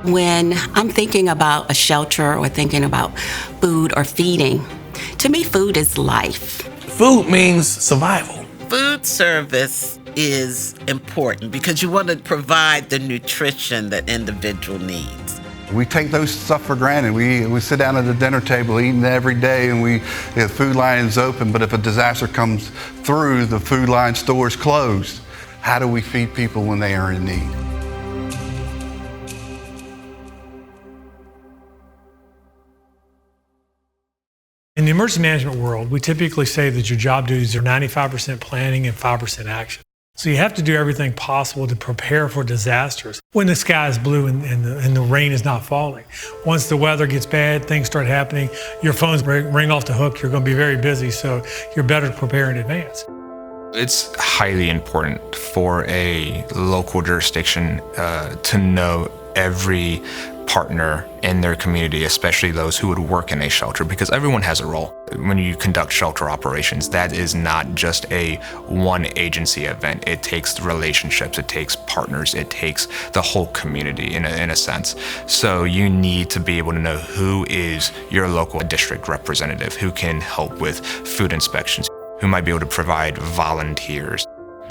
When I'm thinking about a shelter or thinking about food or feeding, to me, food is life. Food means survival. Food service is important because you want to provide the nutrition that individual needs. We take those stuff for granted. We sit down at the dinner table eating every day, and the food line is open, but if a disaster comes through, the food line store is closed. How do we feed people when they are in need? In the emergency management world, we typically say that your job duties are 95% planning and 5% action. So you have to do everything possible to prepare for disasters when the sky is blue and the rain is not falling. Once the weather gets bad, things start happening, your phones ring off the hook, you're going to be very busy, so you're better to prepare in advance. It's highly important for a local jurisdiction to know every partner in their community, especially those who would work in a shelter, because everyone has a role. When you conduct shelter operations, that is not just a one agency event. It takes relationships, it takes partners, it takes the whole community in a sense. So you need to be able to know who is your local district representative, who can help with food inspections, who might be able to provide volunteers.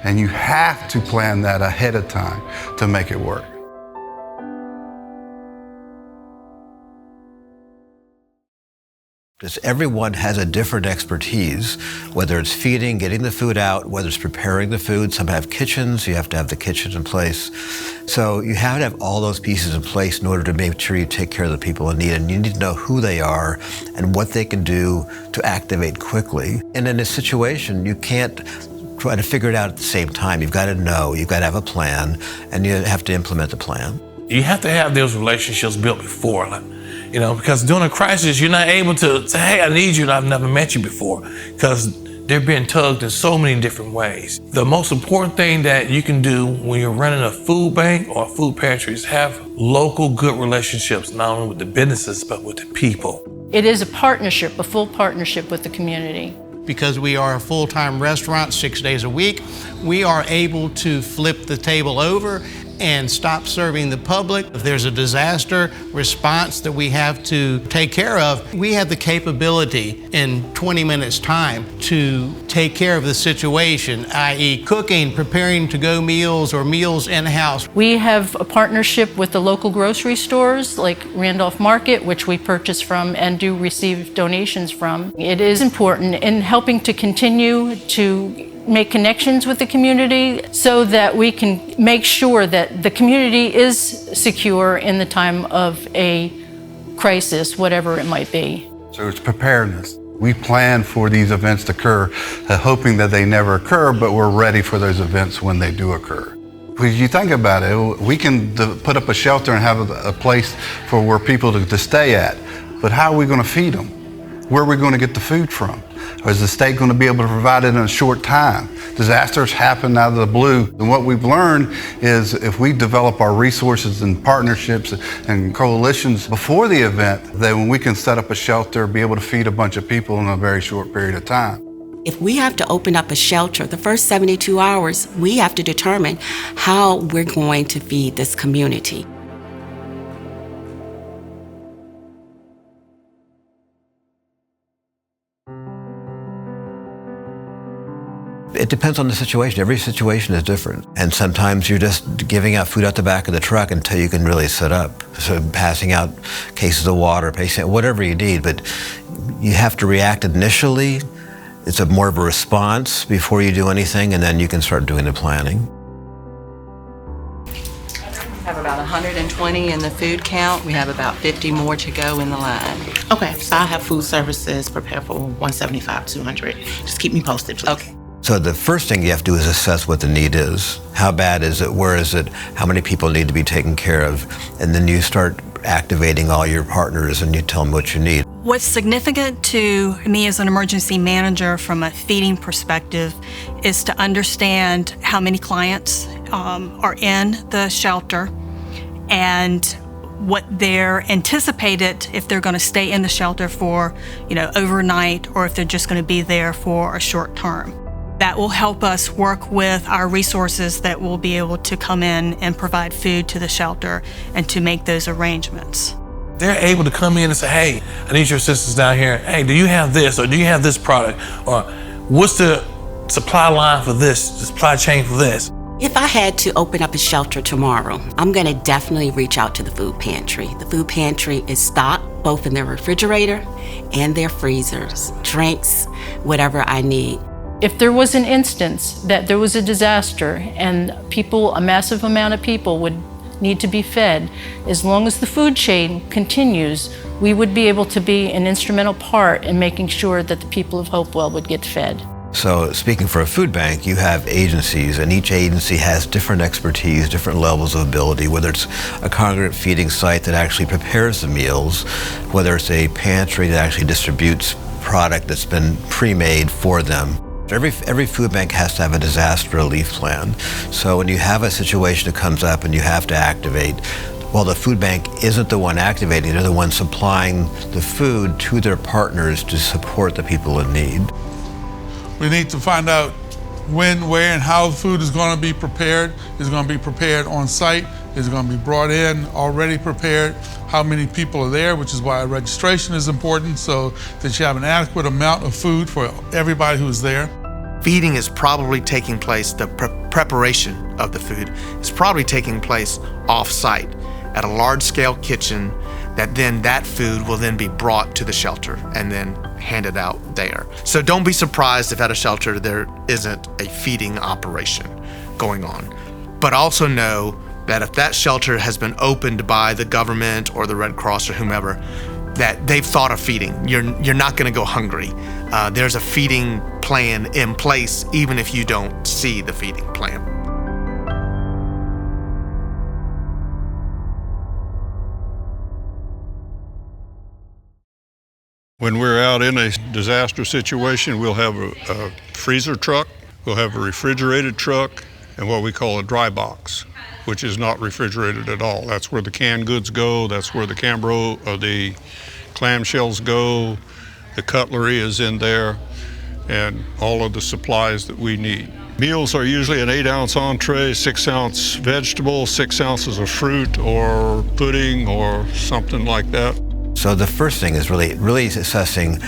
And you have to plan that ahead of time to make it work. Because everyone has a different expertise, whether it's feeding, getting the food out, whether it's preparing the food. Some have kitchens, you have to have the kitchen in place. So you have to have all those pieces in place in order to make sure you take care of the people in need. And you need to know who they are and what they can do to activate quickly. And in a situation, you can't try to figure it out at the same time. You've got to know, you've got to have a plan, and you have to implement the plan. You have to have those relationships built before. Because during a crisis, you're not able to say, hey, I need you, and I've never met you before, because they're being tugged in so many different ways. The most important thing that you can do when you're running a food bank or a food pantry is have local good relationships, not only with the businesses, but with the people. It is a partnership, a full partnership with the community. Because we are a full-time restaurant 6 days a week, we are able to flip the table over and stop serving the public. If there's a disaster response that we have to take care of, we have the capability in 20 minutes time to take care of the situation, i.e. cooking, preparing to-go meals or meals in-house. We have a partnership with the local grocery stores like Randolph Market, which we purchase from and do receive donations from. It is important in helping to continue to make connections with the community so that we can make sure that the community is secure in the time of a crisis, whatever it might be. So it's preparedness. We plan for these events to occur, hoping that they never occur, but we're ready for those events when they do occur. Because you think about it, we can put up a shelter and have a place for where people to stay at, but how are we going to feed them? Where are we going to get the food from? Or is the state going to be able to provide it in a short time? Disasters happen out of the blue. And what we've learned is if we develop our resources and partnerships and coalitions before the event, then we can set up a shelter, be able to feed a bunch of people in a very short period of time. If we have to open up a shelter, the first 72 hours, we have to determine how we're going to feed this community. It depends on the situation. Every situation is different. And sometimes you're just giving out food out the back of the truck until you can really sit up. So passing out cases of water, whatever you need, but you have to react initially. It's more of a response before you do anything, and then you can start doing the planning. We have about 120 in the food count. We have about 50 more to go in the line. Okay, so I'll have food services prepared for 175, 200. Just keep me posted, please. Okay. So the first thing you have to do is assess what the need is. How bad is it? Where is it? How many people need to be taken care of? And then you start activating all your partners and you tell them what you need. What's significant to me as an emergency manager from a feeding perspective is to understand how many clients are in the shelter and what they're anticipated if they're going to stay in the shelter for, overnight, or if they're just going to be there for a short term. That will help us work with our resources that will be able to come in and provide food to the shelter and to make those arrangements. They're able to come in and say, hey, I need your assistance down here. Hey, do you have this, or do you have this product? Or what's the supply line for this, the supply chain for this? If I had to open up a shelter tomorrow, I'm going to definitely reach out to the food pantry. The food pantry is stocked both in their refrigerator and their freezers, drinks, whatever I need. If there was an instance that there was a disaster and a massive amount of people would need to be fed, as long as the food chain continues, we would be able to be an instrumental part in making sure that the people of Hopewell would get fed. So speaking for a food bank, you have agencies, and each agency has different expertise, different levels of ability, whether it's a congregate feeding site that actually prepares the meals, whether it's a pantry that actually distributes product that's been pre-made for them. Every food bank has to have a disaster relief plan. So when you have a situation that comes up and you have to activate, well, the food bank isn't the one activating, they're the one supplying the food to their partners to support the people in need. We need to find out when, where, and how the food is going to be prepared. Is it going to be prepared on site? Is it going to be brought in already prepared? How many people are there, which is why registration is important, so that you have an adequate amount of food for everybody who's there. Feeding is probably taking place, the preparation of the food is probably taking place off-site at a large-scale kitchen, that food will then be brought to the shelter and then handed out there. So don't be surprised if at a shelter there isn't a feeding operation going on. But also know that if that shelter has been opened by the government or the Red Cross or whomever, that they've thought of feeding. You're not gonna go hungry. There's a feeding plan in place even if you don't see the feeding plan. When we're out in a disaster situation, we'll have a freezer truck, we'll have a refrigerated truck, and what we call a dry box, which is not refrigerated at all. That's where the canned goods go, that's where the the clamshells go, the cutlery is in there, and all of the supplies that we need. Meals are usually an 8-ounce entree, 6-ounce vegetable, 6 ounces of fruit or pudding or something like that. So the first thing is really assessing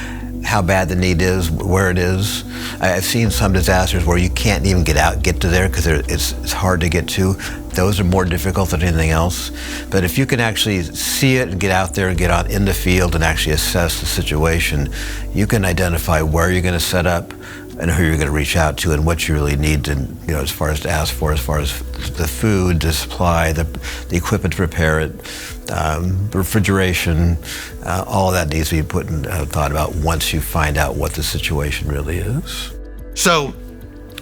how bad the need is, where it is. I've seen some disasters where you can't even get to there because it's hard to get to. Those are more difficult than anything else. But if you can actually see it and get out there and get out in the field and actually assess the situation, you can identify where you're going to set up and who you're going to reach out to and what you really need to, as far as to ask for, as far as the food, the supply, the equipment to prepare it, refrigeration, all of that needs to be put and thought about once you find out what the situation really is. So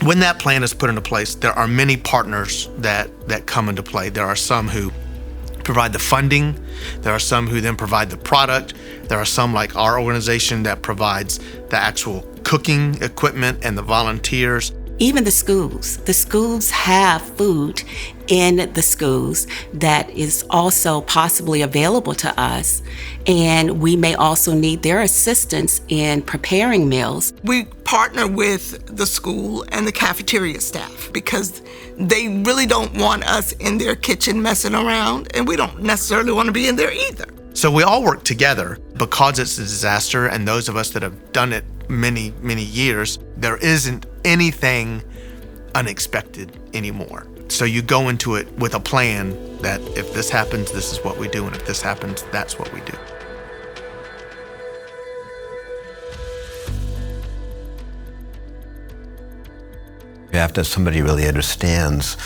when that plan is put into place, there are many partners that come into play. There are some who provide the funding. There are some who then provide the product. There are some, like our organization, that provides the actual cooking equipment and the volunteers. Even the schools have food in the schools that is also possibly available to us, and we may also need their assistance in preparing meals. We partner with the school and the cafeteria staff because they really don't want us in their kitchen messing around, and we don't necessarily want to be in there either. So we all work together because it's a disaster, and those of us that have done it many, many years, there isn't anything unexpected anymore. So you go into it with a plan that if this happens, this is what we do, and if this happens, that's what we do. You have to have somebody who really understands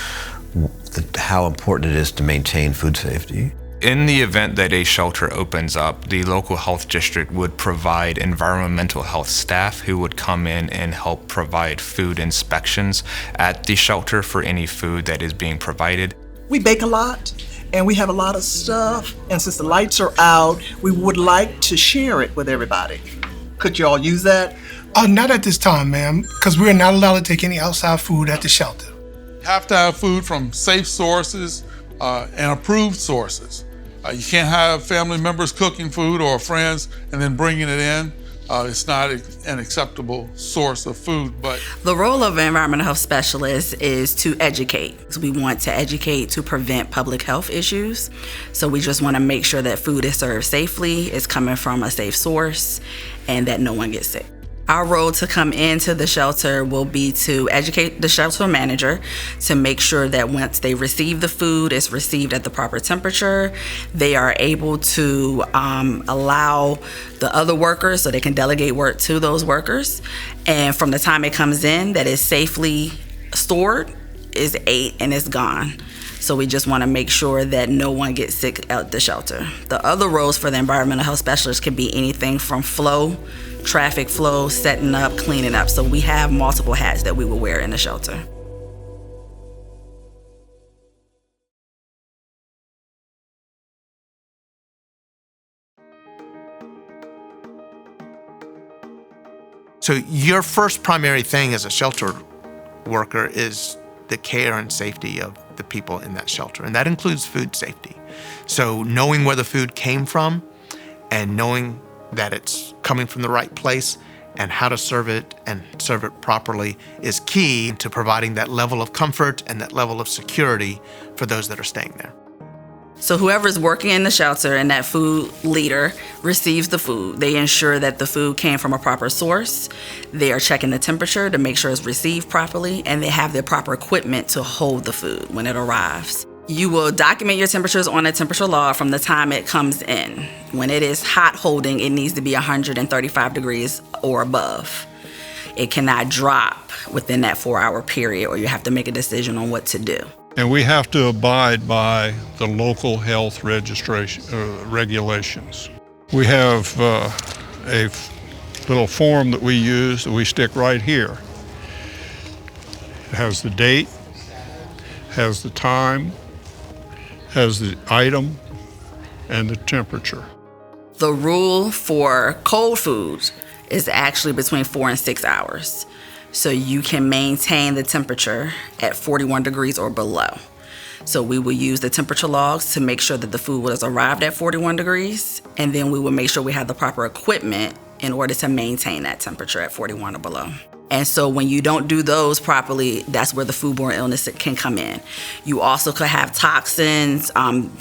how important it is to maintain food safety. In the event that a shelter opens up, the local health district would provide environmental health staff who would come in and help provide food inspections at the shelter for any food that is being provided. We bake a lot and we have a lot of stuff, and since the lights are out, we would like to share it with everybody. Could you all use that? Not at this time, ma'am, because we're not allowed to take any outside food at the shelter. You have to have food from safe sources and approved sources. You can't have family members cooking food or friends and then bringing it in. it's not an acceptable source of food. But the role of an environmental health specialist is to educate. So we want to educate to prevent public health issues. So we just want to make sure that food is served safely, it's coming from a safe source, and that no one gets sick. Our role to come into the shelter will be to educate the shelter manager to make sure that once they receive the food, it's received at the proper temperature. They are able to allow the other workers, so they can delegate work to those workers. And from the time it comes in, that is safely stored, is ate, and is gone. So we just want to make sure that no one gets sick at the shelter. The other roles for the environmental health specialist can be anything from flow, traffic flow, setting up, cleaning up. So we have multiple hats that we will wear in the shelter. So your first primary thing as a shelter worker is the care and safety of the people in that shelter, and that includes food safety. So knowing where the food came from and knowing that it's coming from the right place and how to serve it and serve it properly is key to providing that level of comfort and that level of security for those that are staying there. So whoever's working in the shelter and that food leader receives the food. They ensure that the food came from a proper source. They are checking the temperature to make sure it's received properly, and they have the proper equipment to hold the food when it arrives. You will document your temperatures on a temperature log from the time it comes in. When it is hot holding, it needs to be 135 degrees or above. It cannot drop within that 4-hour period, or you have to make a decision on what to do. And we have to abide by the local health registration regulations. We have a little form that we use that we stick right here. It has the date, has the time, has the item, and the temperature. The rule for cold foods is actually between 4 and 6 hours. So you can maintain the temperature at 41 degrees or below. So we will use the temperature logs to make sure that the food has arrived at 41 degrees, and then we will make sure we have the proper equipment in order to maintain that temperature at 41 or below. And so when you don't do those properly, that's where the foodborne illness can come in. You also could have toxins,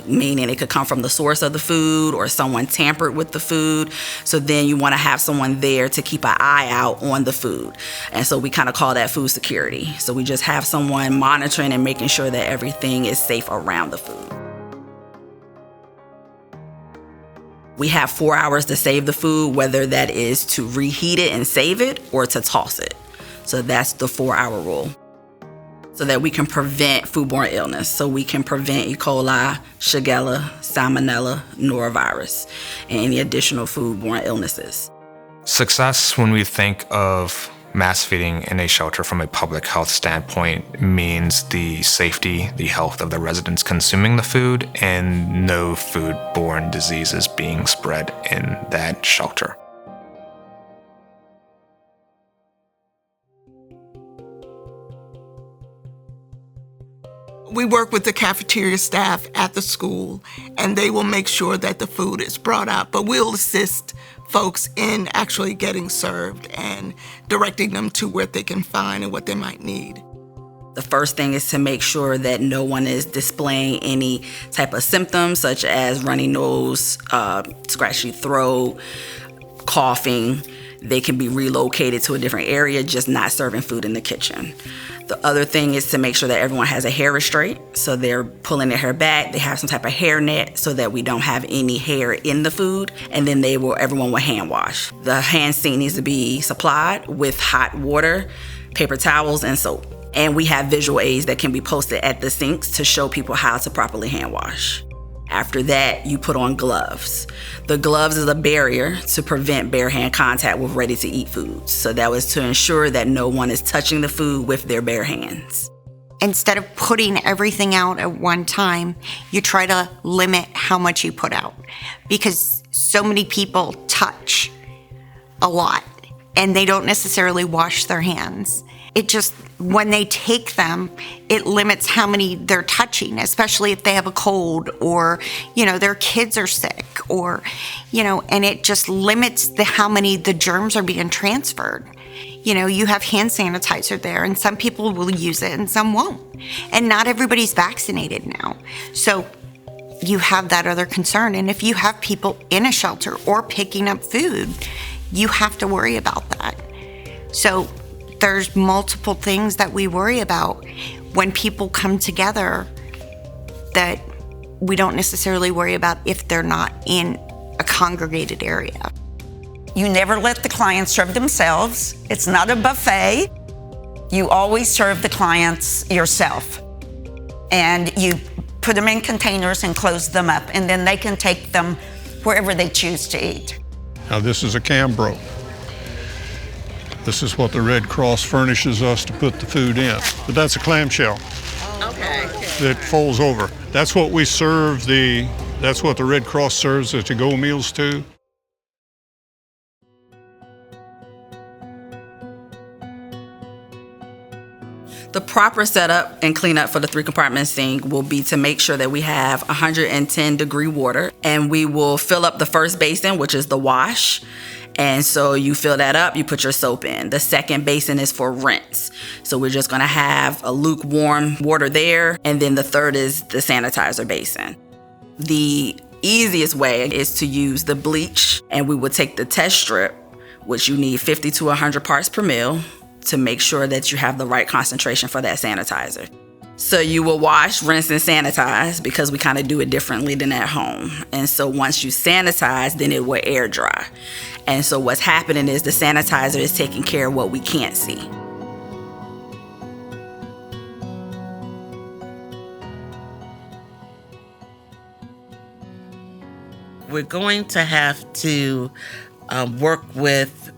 meaning it could come from the source of the food or someone tampered with the food. So then you want to have someone there to keep an eye out on the food. And so we kind of call that food security. So we just have someone monitoring and making sure that everything is safe around the food. We have 4 hours to save the food, whether that is to reheat it and save it or to toss it. So that's the 4-hour rule. So that we can prevent foodborne illness. So we can prevent E. coli, Shigella, Salmonella, norovirus, and any additional foodborne illnesses. Success when we think of mass feeding in a shelter from a public health standpoint means the safety, the health of the residents consuming the food, and no foodborne diseases being spread in that shelter. We work with the cafeteria staff at the school, and they will make sure that the food is brought out, but we'll assist folks in actually getting served and directing them to where they can find and what they might need. The first thing is to make sure that no one is displaying any type of symptoms such as runny nose, scratchy throat, coughing. They can be relocated to a different area, just not serving food in the kitchen. The other thing is to make sure that everyone has a hair restraint. So they're pulling their hair back. They have some type of hair net so that we don't have any hair in the food. And then everyone will hand wash. The hand sink needs to be supplied with hot water, paper towels, and soap. And we have visual aids that can be posted at the sinks to show people how to properly hand wash. After that, you put on gloves. The gloves is a barrier to prevent bare hand contact with ready-to-eat foods. So that was to ensure that no one is touching the food with their bare hands. Instead of putting everything out at one time, you try to limit how much you put out, because so many people touch a lot and they don't necessarily wash their hands. It just, when they take them, it limits how many they're touching, especially if they have a cold or, their kids are sick or, and it just limits how many the germs are being transferred. You have hand sanitizer there, and some people will use it and some won't. And not everybody's vaccinated now. So you have that other concern. And if you have people in a shelter or picking up food, you have to worry about that. So there's multiple things that we worry about when people come together that we don't necessarily worry about if they're not in a congregated area. You never let the clients serve themselves. It's not a buffet. You always serve the clients yourself. And you put them in containers and close them up, and then they can take them wherever they choose to eat. Now this is a Cambro. This is what the Red Cross furnishes us to put the food in. But that's a clamshell. Okay. That folds over. That's what we serve that's what the Red Cross serves the to-go meals to. The proper setup and cleanup for the 3-compartment sink will be to make sure that we have 110-degree water, and we will fill up the first basin, which is the wash. And so you fill that up, you put your soap in. The second basin is for rinse. So we're just gonna have a lukewarm water there, and then the third is the sanitizer basin. The easiest way is to use the bleach, and we will take the test strip, which you need 50 to 100 parts per mil, to make sure that you have the right concentration for that sanitizer. So you will wash, rinse, and sanitize, because we kind of do it differently than at home. And so once you sanitize, then it will air dry. And so what's happening is the sanitizer is taking care of what we can't see. We're going to have to work with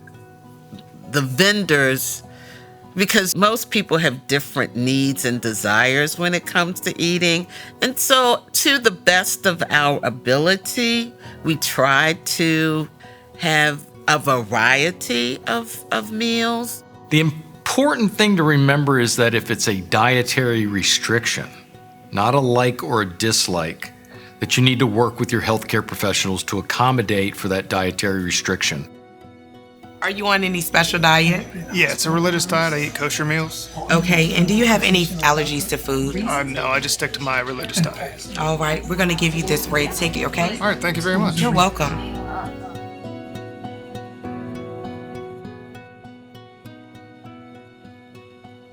the vendors, because most people have different needs and desires when it comes to eating. And so to the best of our ability, we try to have a variety of meals. The important thing to remember is that if it's a dietary restriction, not a like or a dislike, that you need to work with your healthcare professionals to accommodate for that dietary restriction. Are you on any special diet? Yeah, it's a religious diet. I eat kosher meals. Okay, and do you have any allergies to food? No, I just stick to my religious diet. All right, we're gonna give you this red ticket, okay? All right, thank you very much. You're welcome.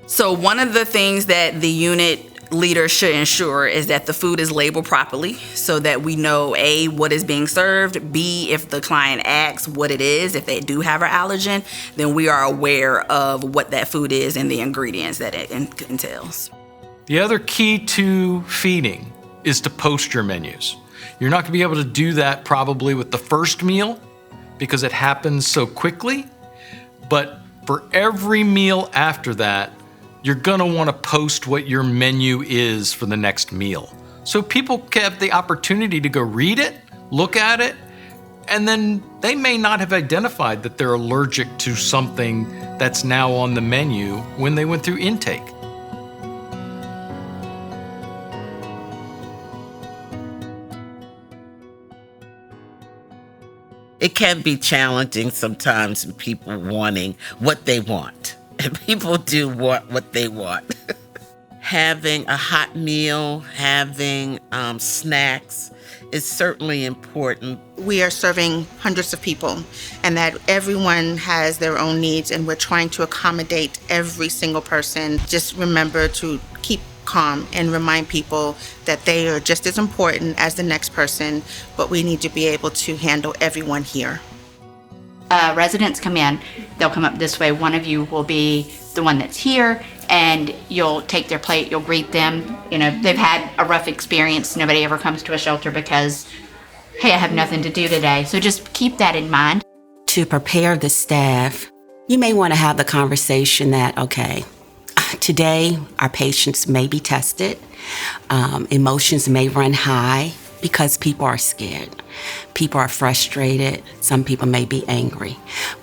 So one of the things that the unit leader should ensure is that the food is labeled properly, so that we know A, what is being served, B, if the client asks what it is, if they do have an allergen, then we are aware of what that food is and the ingredients that it entails. The other key to feeding is to post your menus. You're not gonna be able to do that probably with the first meal because it happens so quickly, but for every meal after that, you're gonna wanna post what your menu is for the next meal. So people have the opportunity to go read it, look at it, and then they may not have identified that they're allergic to something that's now on the menu when they went through intake. It can be challenging sometimes in people wanting what they want. And people do want what they want. Having a hot meal, having snacks is certainly important. We are serving hundreds of people, and that everyone has their own needs, and we're trying to accommodate every single person. Just remember to keep calm and remind people that they are just as important as the next person, but we need to be able to handle everyone here. Residents come in, they'll come up this way. One of you will be the one that's here, and you'll take their plate, you'll greet them. You know, they've had a rough experience. Nobody ever comes to a shelter because, hey, I have nothing to do today. So just keep that in mind. To prepare the staff, you may want to have the conversation that, okay, today our patients may be tested. Emotions may run high because people are scared. People are frustrated. Some people may be angry.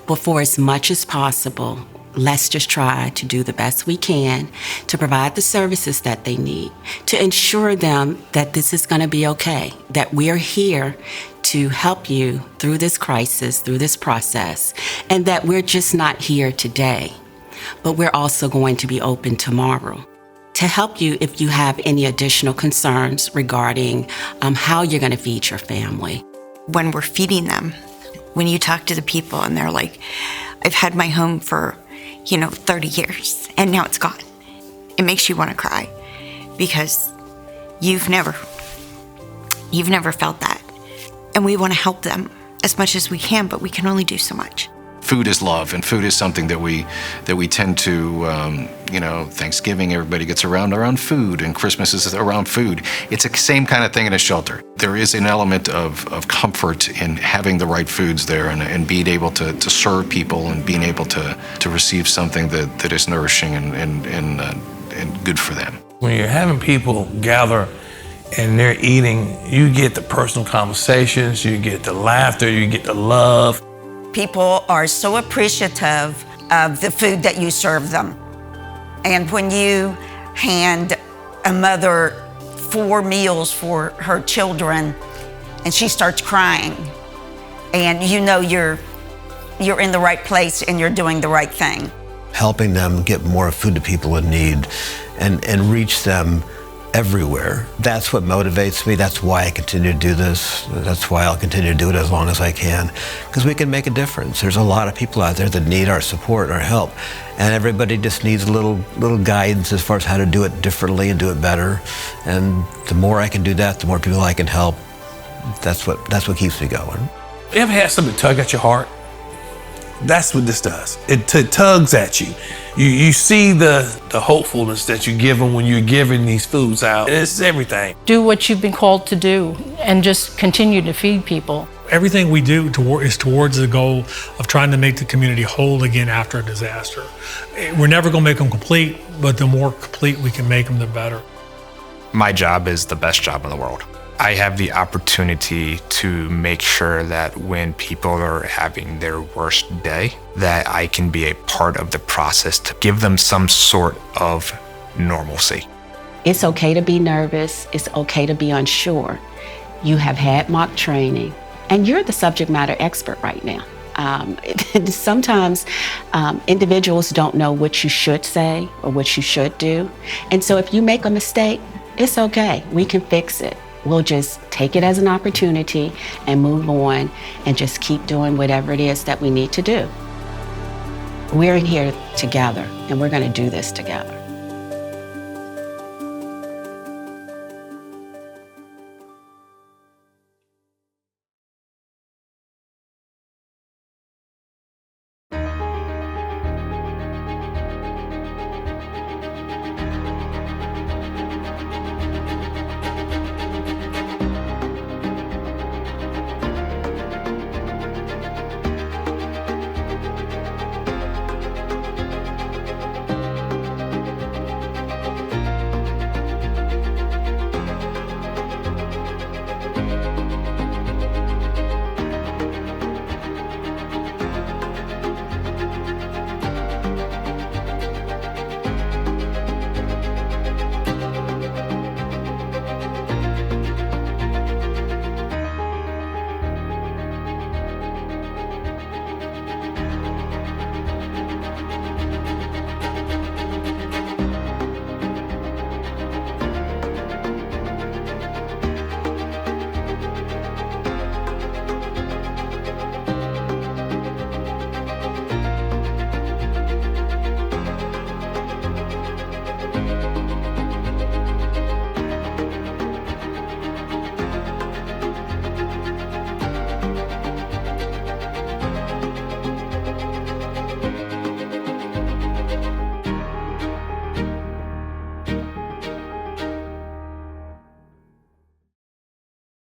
But for as much as possible, let's just try to do the best we can to provide the services that they need, to ensure them that this is going to be okay, that we're here to help you through this crisis, through this process, and that we're just not here today, but we're also going to be open tomorrow to help you if you have any additional concerns regarding how you're going to feed your family. When we're feeding them, when you talk to the people and they're like, I've had my home for 30 years and now it's gone. It makes you want to cry because you've never felt that. And we want to help them as much as we can, but we can only do so much. Food is love, and food is something that we tend to, Thanksgiving, everybody gets around food, and Christmas is around food. It's the same kind of thing in a shelter. There is an element of comfort in having the right foods there and being able to serve people and being able to receive something that is nourishing and good for them. When you're having people gather and they're eating, you get the personal conversations, you get the laughter, you get the love. People are so appreciative of the food that you serve them. And when you hand a mother 4 meals for her children and she starts crying, and you're in the right place and you're doing the right thing. Helping them get more food to people in need and reach them everywhere. That's what motivates me. That's why I continue to do this. That's why I'll continue to do it as long as I can, because we can make a difference. There's a lot of people out there that need our support, our help, and everybody just needs a little guidance as far as how to do it differently and do it better. And the more I can do that, the more people I can help. That's what keeps me going. You ever had something tug at your heart? That's what this does. It tugs at you. You see the hopefulness that you give them when you're giving these foods out. It's everything. Do what you've been called to do and just continue to feed people. Everything we do is towards the goal of trying to make the community whole again after a disaster. We're never going to make them complete, but the more complete we can make them, the better. My job is the best job in the world. I have the opportunity to make sure that when people are having their worst day, that I can be a part of the process to give them some sort of normalcy. It's okay to be nervous. It's okay to be unsure. You have had mock training, and you're the subject matter expert right now. Sometimes individuals don't know what you should say or what you should do. And so if you make a mistake, it's okay. We can fix it. We'll just take it as an opportunity and move on and just keep doing whatever it is that we need to do. We're in here together, and we're going to do this together.